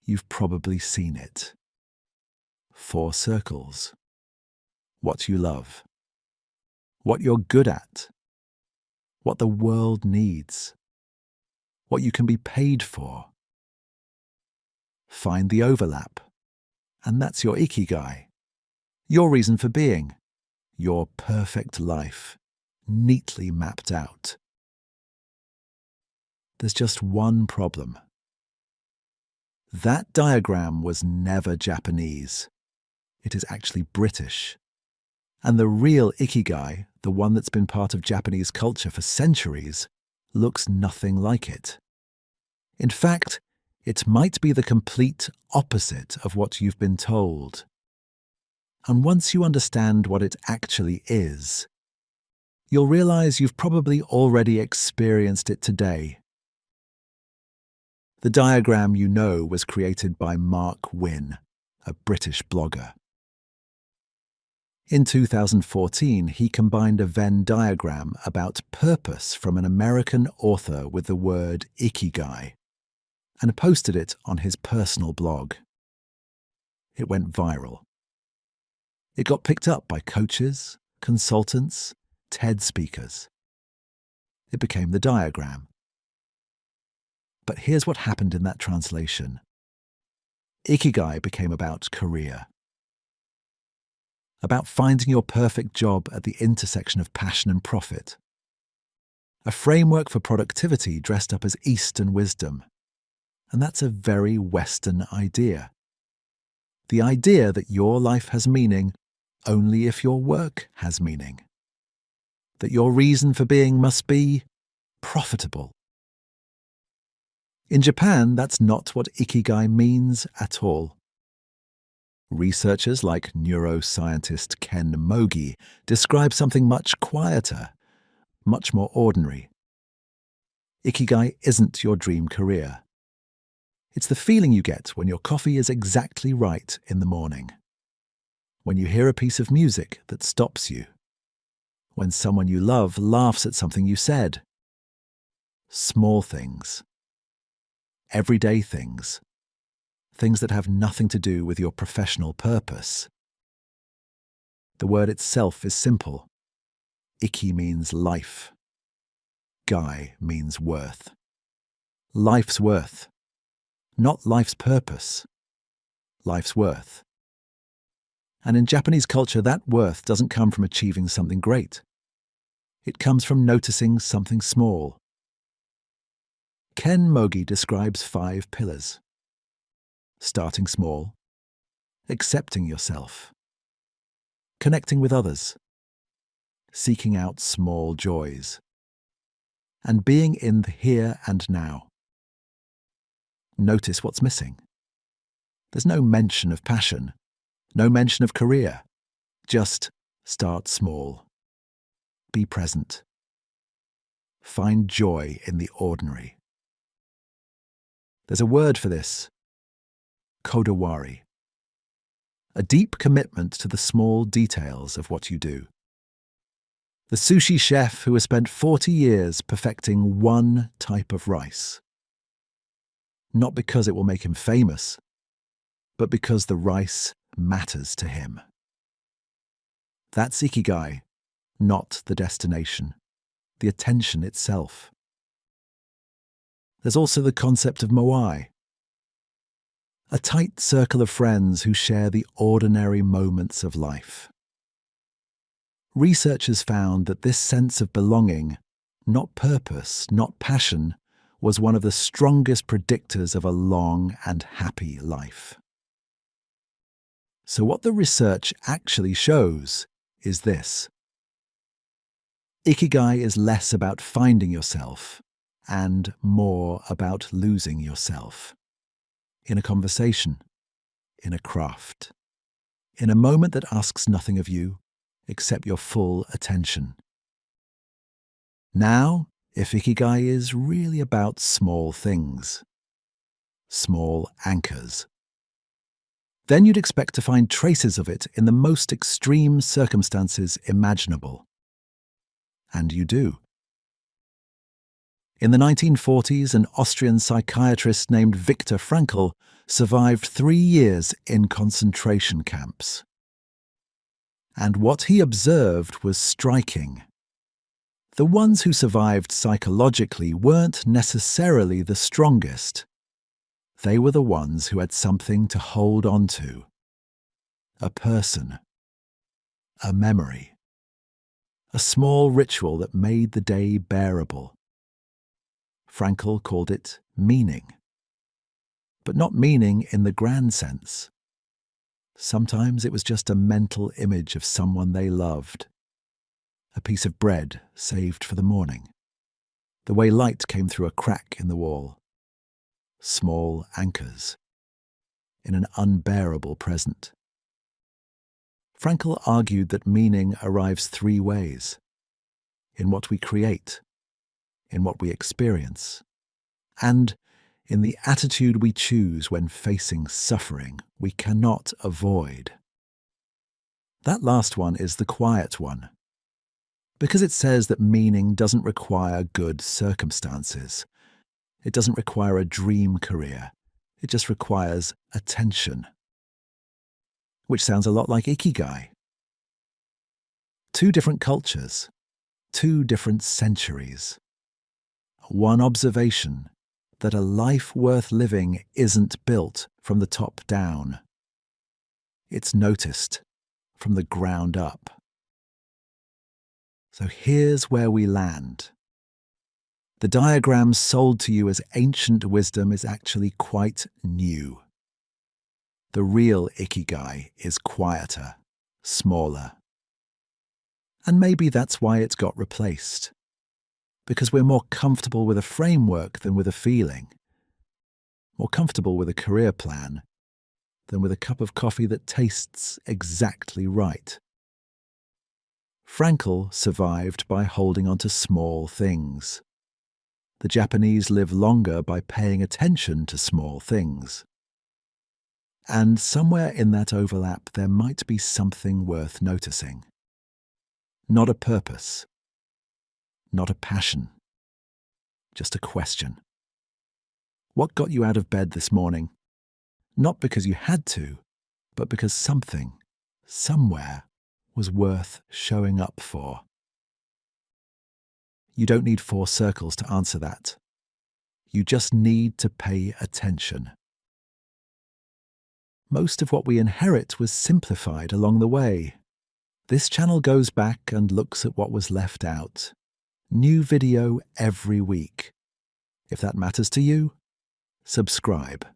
You've probably seen it. 4 circles. What you love. What you're good at. What the world needs. What you can be paid for. Find the overlap. And that's your ikigai. Your reason for being. Your perfect life. Neatly mapped out. There's just one problem. That diagram was never Japanese. It is actually British. And the real ikigai, the one that's been part of Japanese culture for centuries, looks nothing like it. In fact, it might be the complete opposite of what you've been told. And once you understand what it actually is, you'll realize you've probably already experienced it today. The diagram you know was created by Mark Wynne, a British blogger. In 2014, he combined a Venn diagram about purpose from an American author with the word ikigai and posted it on his personal blog. It went viral. It got picked up by coaches, consultants, TED speakers. It became the diagram. But here's what happened in that translation. Ikigai became about career. About finding your perfect job at the intersection of passion and profit. A framework for productivity dressed up as Eastern wisdom. And that's a very Western idea. The idea that your life has meaning only if your work has meaning. That your reason for being must be profitable. In Japan, that's not what ikigai means at all. Researchers like neuroscientist Ken Yogi describe something much quieter, much more ordinary. Ikigai isn't your dream career. It's the feeling you get when your coffee is exactly right in the morning. When you hear a piece of music that stops you. When someone you love laughs at something you said. Small things. Everyday things. Things that have nothing to do with your professional purpose. The word itself is simple. Iki means life. Gai means worth. Life's worth. Not life's purpose. Life's worth. And in Japanese culture, that worth doesn't come from achieving something great. It comes from noticing something small. Ken Yogi describes 5 pillars. Starting small, accepting yourself, connecting with others, seeking out small joys, and being in the here and now. Notice what's missing. There's no mention of passion, no mention of career. Just start small. Be present. Find joy in the ordinary. There's a word for this. Kodawari. A deep commitment to the small details of what you do. The sushi chef who has spent 40 years perfecting one type of rice. Not because it will make him famous, but because the rice matters to him. That's ikigai, not the destination, the attention itself. There's also the concept of moai. A tight circle of friends who share the ordinary moments of life. Researchers found that this sense of belonging, not purpose, not passion, was one of the strongest predictors of a long and happy life. So what the research actually shows is this. Ikigai is less about finding yourself and more about losing yourself. In a conversation, in a craft, in a moment that asks nothing of you except your full attention. Now, if ikigai is really about small things, small anchors, then you'd expect to find traces of it in the most extreme circumstances imaginable. And you do. In the 1940s, an Austrian psychiatrist named Viktor Frankl survived 3 years in concentration camps. And what he observed was striking. The ones who survived psychologically weren't necessarily the strongest. They were the ones who had something to hold on to. A person. A memory. A small ritual that made the day bearable. Frankl called it meaning. But not meaning in the grand sense. Sometimes it was just a mental image of someone they loved. A piece of bread saved for the morning. The way light came through a crack in the wall. Small anchors. In an unbearable present. Frankl argued that meaning arrives 3 ways. In what we create, in what we experience, and in the attitude we choose when facing suffering we cannot avoid. That last one is the quiet one, because it says that meaning doesn't require good circumstances. It doesn't require a dream career. It just requires attention. Which sounds a lot like ikigai. 2 different cultures, 2 different centuries. One observation, that a life worth living isn't built from the top down. It's noticed from the ground up. So here's where we land. The diagram sold to you as ancient wisdom is actually quite new. The real ikigai is quieter, smaller. And maybe that's why it's got replaced. Because we're more comfortable with a framework than with a feeling. More comfortable with a career plan than with a cup of coffee that tastes exactly right. Frankl survived by holding on to small things. The Japanese live longer by paying attention to small things. And somewhere in that overlap there might be something worth noticing. Not a purpose. Not a passion. Just a question. What got you out of bed this morning? Not because you had to, but because something, somewhere, was worth showing up for. You don't need 4 circles to answer that. You just need to pay attention. Most of what we inherit was simplified along the way. This channel goes back and looks at what was left out. New video every week. If that matters to you, subscribe.